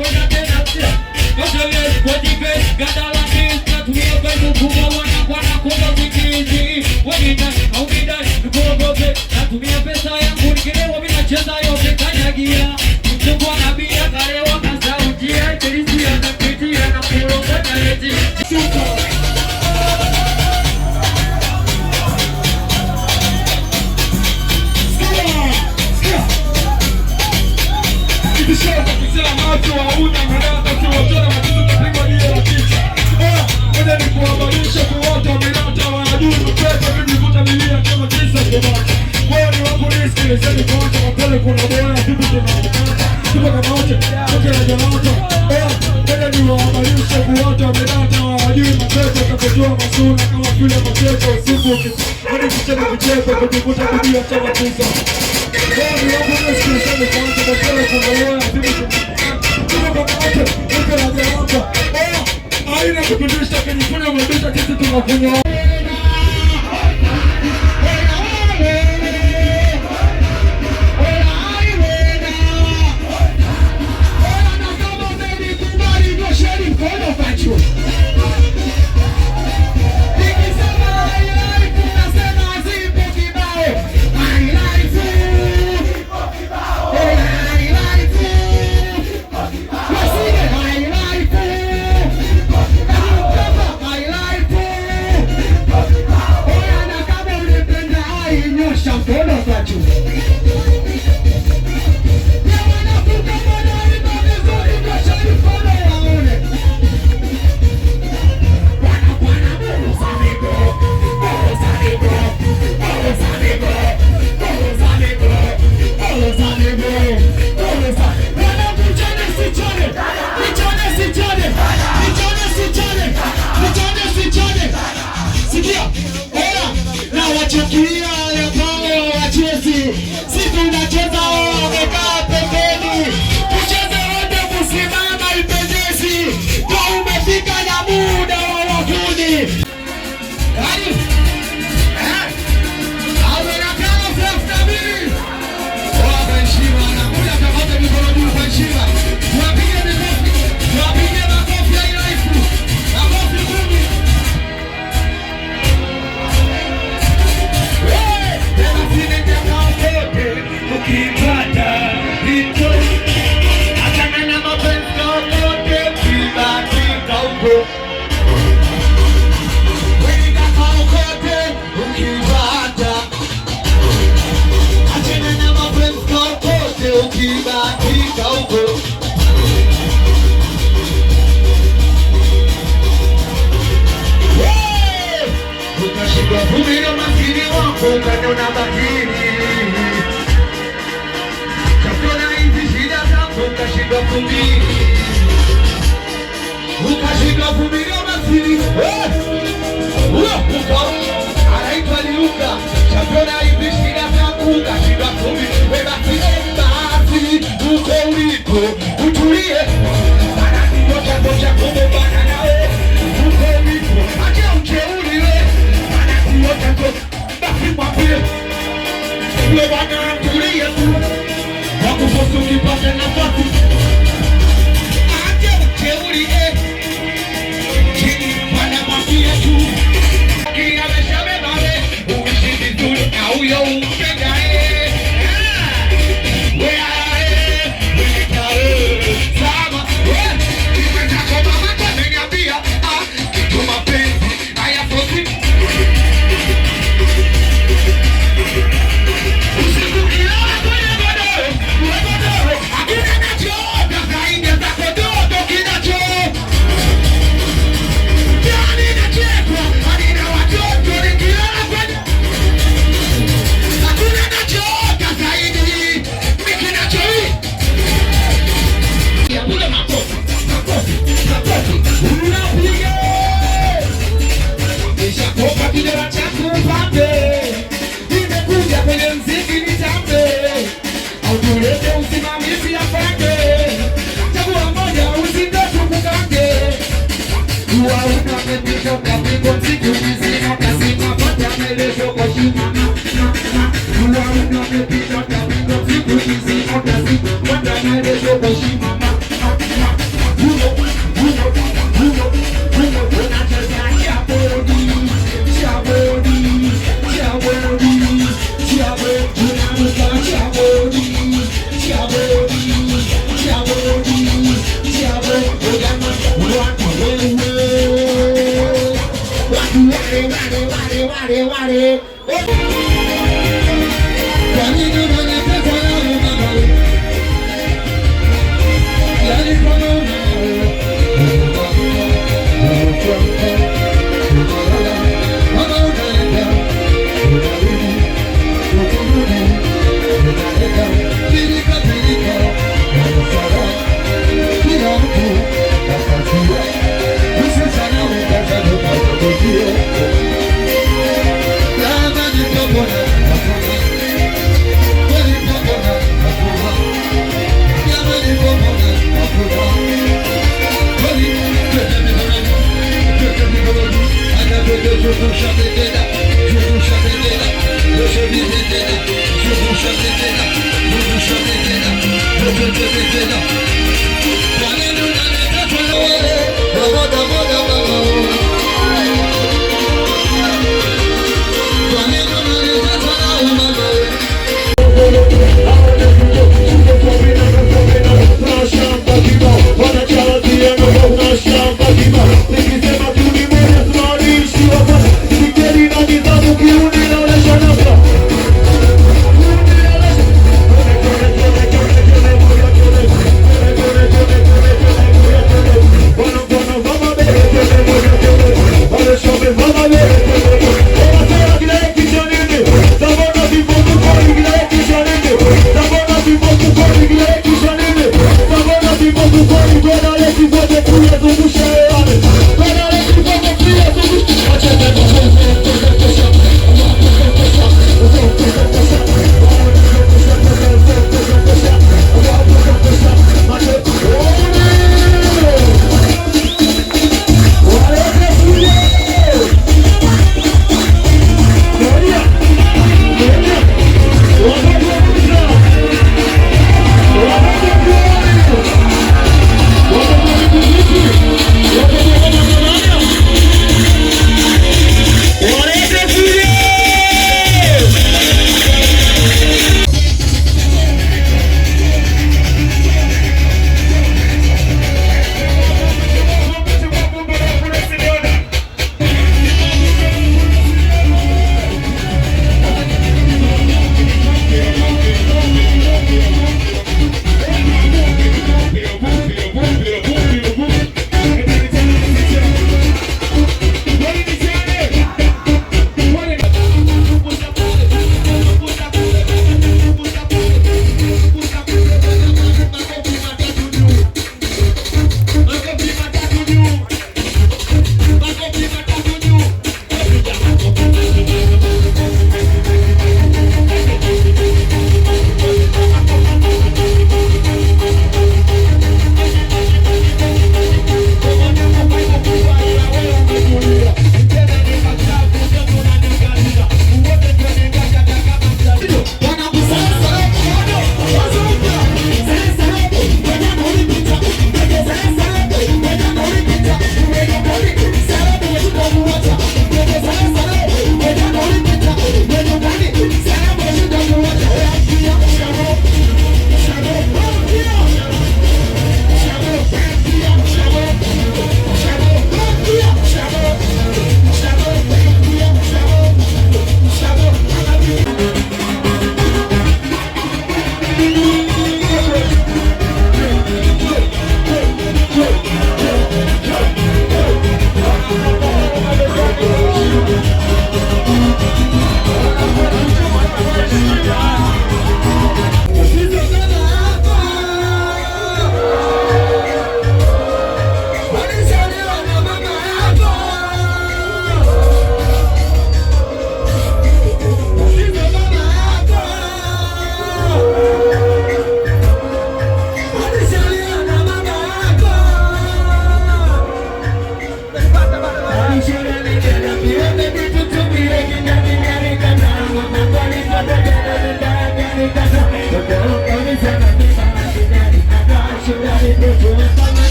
wanakwenda tena sia. Kotele wadive gadala kiss natumia vibe kubwa wanakwenda vikizi. Wanina au midai nikuogope natumia pesa yangu nikilewa mimi nacheza yote kanyagia. Mchungwa na bia karewa kaza ujia Jelisia na kitia na kuronga kaleti. Kishoka kusela macho hauna mwanata kiwatona matizo kapigwa niye la kicha. Mwede ni kuhabarisha kuwata waminata wanajuu mpeta vijivuta milia kama kisa kumata. Mwede ni wapo riski niseni kuwata mapele kuna boya tipu tunaomata. Tipu kama ote, ote na janata. Mwede ni kuhabarisha kuwata waminata wanajuu mpeta kapojua masuna kama vile macheko usibuki. Mwede kichema kicheko kujivuta milia kama kisa. Mwede ni wapo riski niseni kuwata mapele kuna boya aina kukundisha kwenye mwendesha kisi tunakunywa. What wale wale. Kwa nini unanitesa na mama wewe? Yani kwa nini?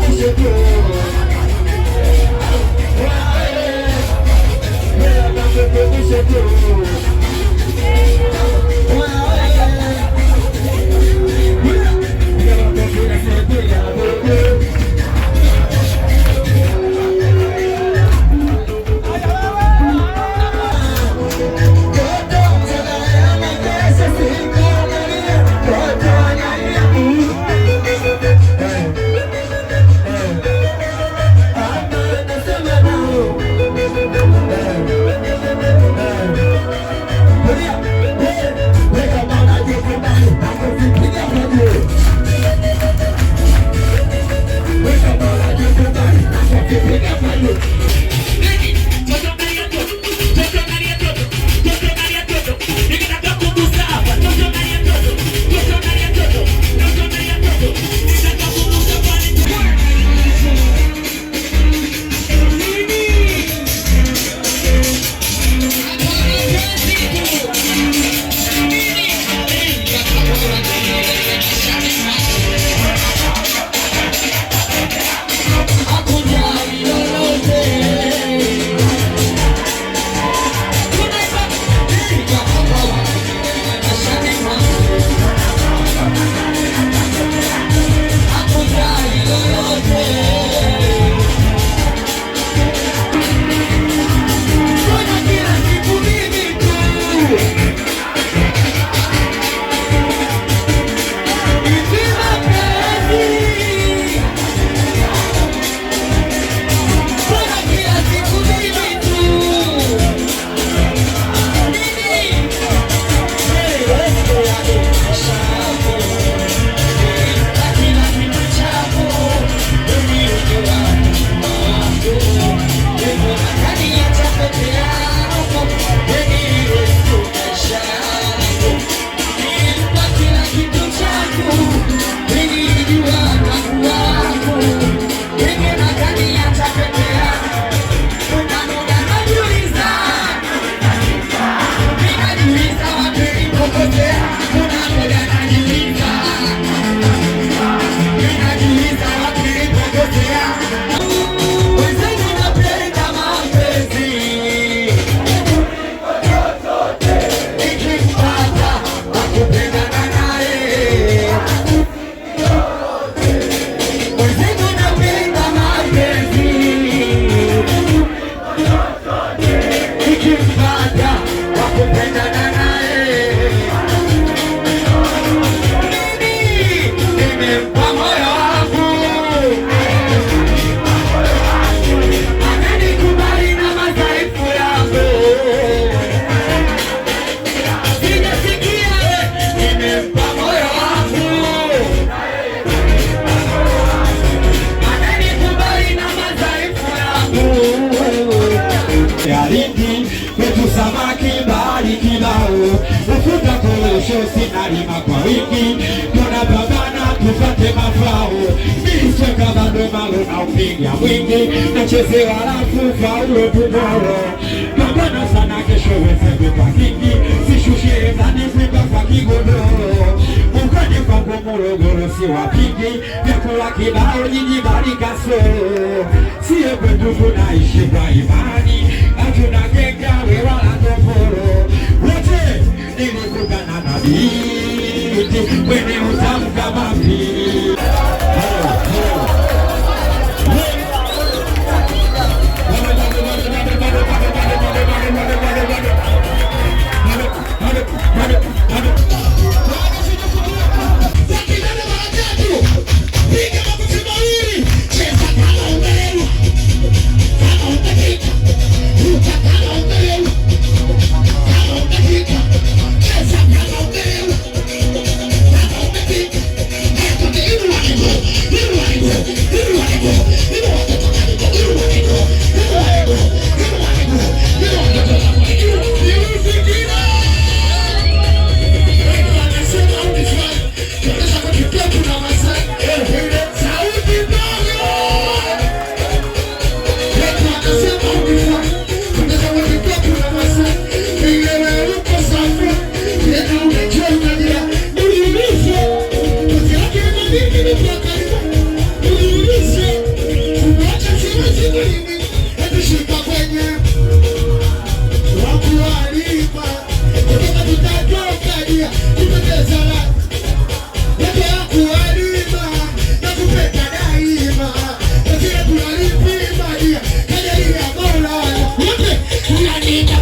Você mengi, kwetu samaki bahari kibao, ufuta korosho sinalima kwa wingi, tunapambana tupate mafao, misoka bado malo na upiga mwingi, nachezewa alafu faulo tumoro, pambana sana kesho weze kwa kingi, sishushe ndani vimba kwa kigodoro, ukani kwangu Morogoro si wapingi, vyakula kibao jiji bali kasoro, siye kwetu tunaishi kwa imani, hatuna genga wala toforo, wote nilikutana na binti wenye utamu kama pili. Unanita